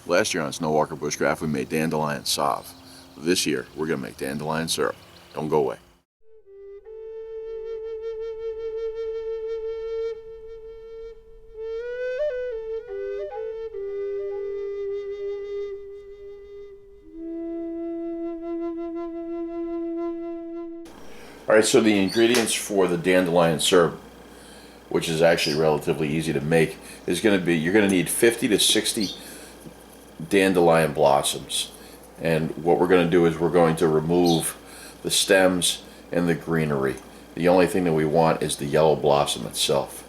Last year on Snow Walker Bushcraft we made dandelion salve. This year we're going to make dandelion syrup. Don't go away. Alright, so the ingredients for the dandelion syrup, which is actually relatively easy to make, is going to be, you're going to need 50 to 60 dandelion blossoms. And what we're going to do is we're going to remove the stems and the greenery. The only thing that we want is the yellow blossom itself.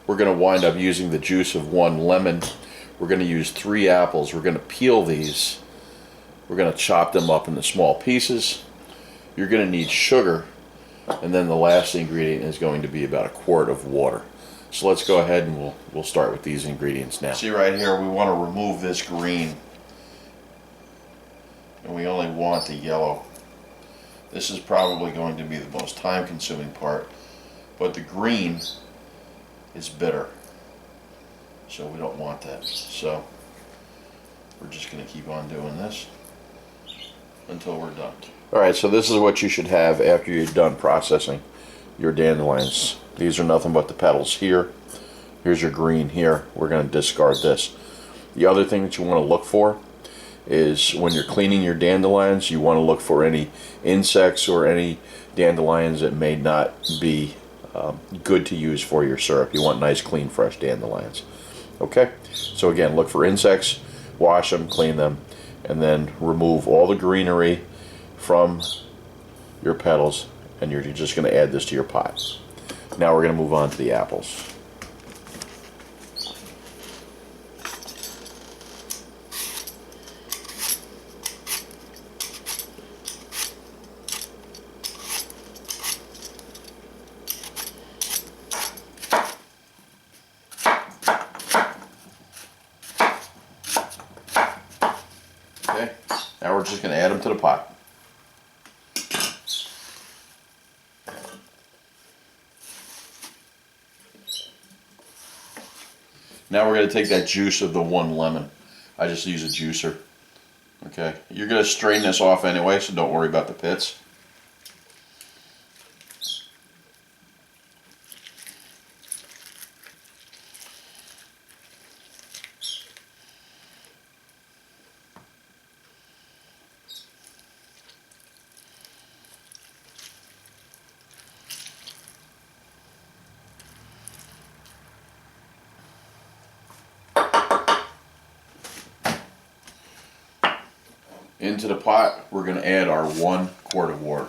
We're going to wind up using the juice of 1 lemon. We're going to use 3 apples. We're going to peel these. We're going to chop them up into small pieces. You're going to need sugar. And then the last ingredient is going to be about 1 quart of water. So let's go ahead and we'll start with these ingredients now. See right here, we want to remove this green. And we only want the yellow. This is probably going to be the most time-consuming part. But the green is bitter. So we don't want that. So we're just going to keep on doing this until we're done. Alright, so this is what you should have after you're done processing your dandelions. These are nothing but the petals here. Here's your green here. We're going to discard this. The other thing that you want to look for is when you're cleaning your dandelions, you want to look for any insects or any dandelions that may not be good to use for your syrup. You want nice, clean, fresh dandelions. Okay, so again, look for insects, wash them, clean them, and then remove all the greenery from your petals, and you're just going to add this to your pot. Now we're going to move on to the apples. Okay, now we're just going to add them to the pot. Now we're going to take that juice of the 1 lemon. I just use a juicer. Okay, you're going to strain this off anyway, so don't worry about the pits. Into the pot, we're going to add our 1 quart of water.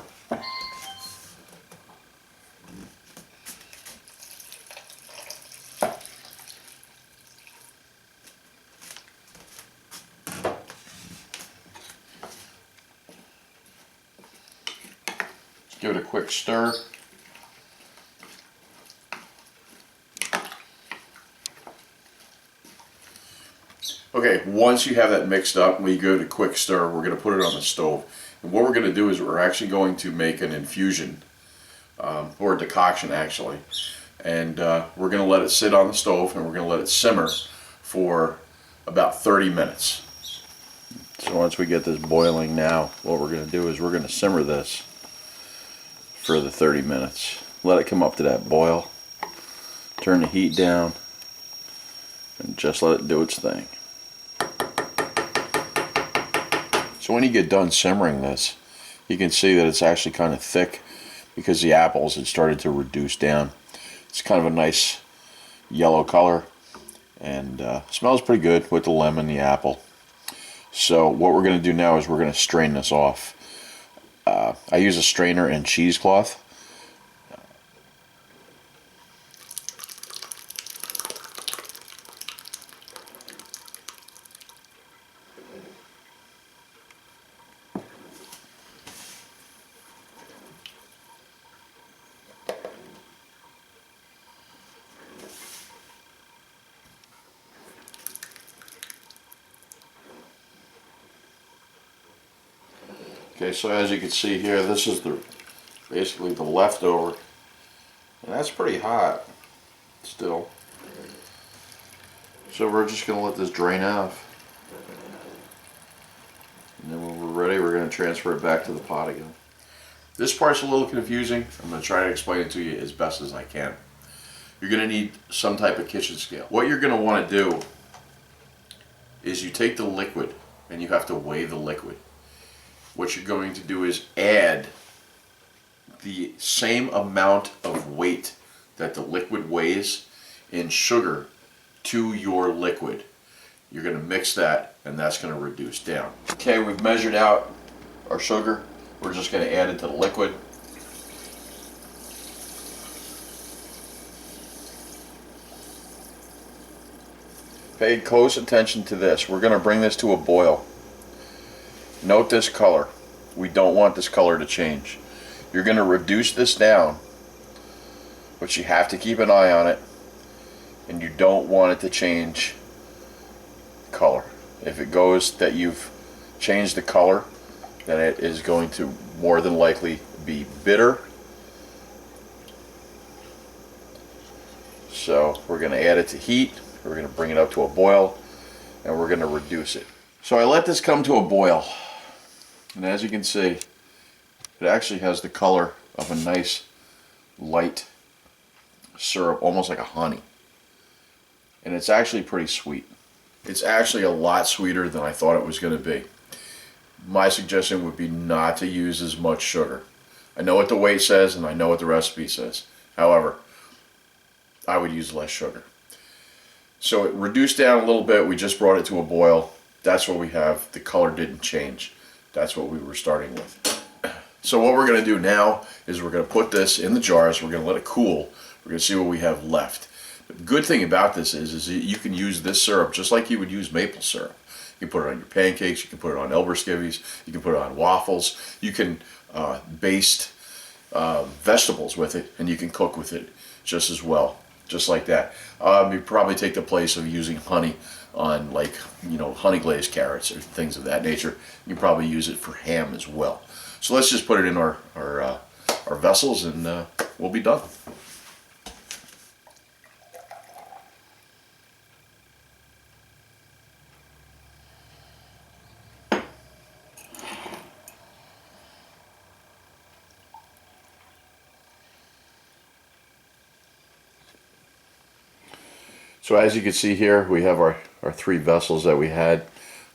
Just give it a quick stir. Okay, once you have that mixed up, we go to quick stir, we're going to put it on the stove. And what we're going to do is we're actually going to make an infusion, or a decoction actually. And we're going to let it sit on the stove and we're going to let it simmer for about 30 minutes. So once we get this boiling now, what we're going to do is we're going to simmer this for the 30 minutes. Let it come up to that boil. Turn the heat down and just let it do its thing. So when you get done simmering this, you can see that it's actually kind of thick because the apples had started to reduce down. It's kind of a nice yellow color and smells pretty good with the lemon, the apple. So what we're going to do now is we're going to strain this off. I use a strainer and cheesecloth. Okay, so as you can see here, this is basically the leftover, and that's pretty hot still. So we're just going to let this drain off. And then when we're ready, we're going to transfer it back to the pot again. This part's a little confusing. I'm going to try to explain it to you as best as I can. You're going to need some type of kitchen scale. What you're going to want to do is you take the liquid and you have to weigh the liquid. What you're going to do is add the same amount of weight that the liquid weighs in sugar to your liquid. You're going to mix that, and that's going to reduce down. Okay, we've measured out our sugar. We're just going to add it to the liquid. Pay close attention to this. We're going to bring this to a boil. Note this color. We don't want this color to change. You're going to reduce this down, but you have to keep an eye on it, and you don't want it to change color. If it goes that you've changed the color, then it is going to more than likely be bitter. So we're going to add it to heat. We're going to bring it up to a boil, and we're going to reduce it. So I let this come to a boil, and as you can see, it actually has the color of a nice light syrup, almost like a honey. And it's actually pretty sweet. It's actually a lot sweeter than I thought it was going to be. My suggestion would be not to use as much sugar. I know what the weight says and I know what the recipe says. However, I would use less sugar. So it reduced down a little bit. We just brought it to a boil. That's what we have. The color didn't change. That's what we were starting with. So what we're going to do now is we're going to put this in the jars. We're going to let it cool. We're going to see what we have left. The good thing about this is that you can use this syrup just like you would use maple syrup. You can put it on your pancakes, you can put it on elber skivvies, you can put it on waffles, you can baste vegetables with it, and you can cook with it just as well, just like that. You probably take the place of using honey on, like, you know, honey glazed carrots or things of that nature. You can probably use it for ham as well. So let's just put it in our vessels, and we'll be done. So as you can see here, we have our 3 vessels that we had,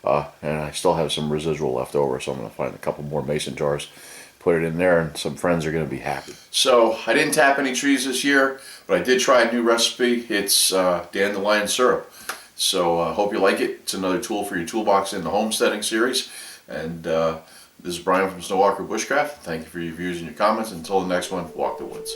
and I still have some residual left over, so I'm going to find a couple more mason jars, put it in there, and some friends are going to be happy. So I didn't tap any trees this year, but I did try a new recipe. It's Dandelion Syrup. So I hope you like it. It's another tool for your toolbox in the homesteading series. And this is Brian from Snowwalker Bushcraft. Thank you for your views and your comments. Until the next one, walk the woods.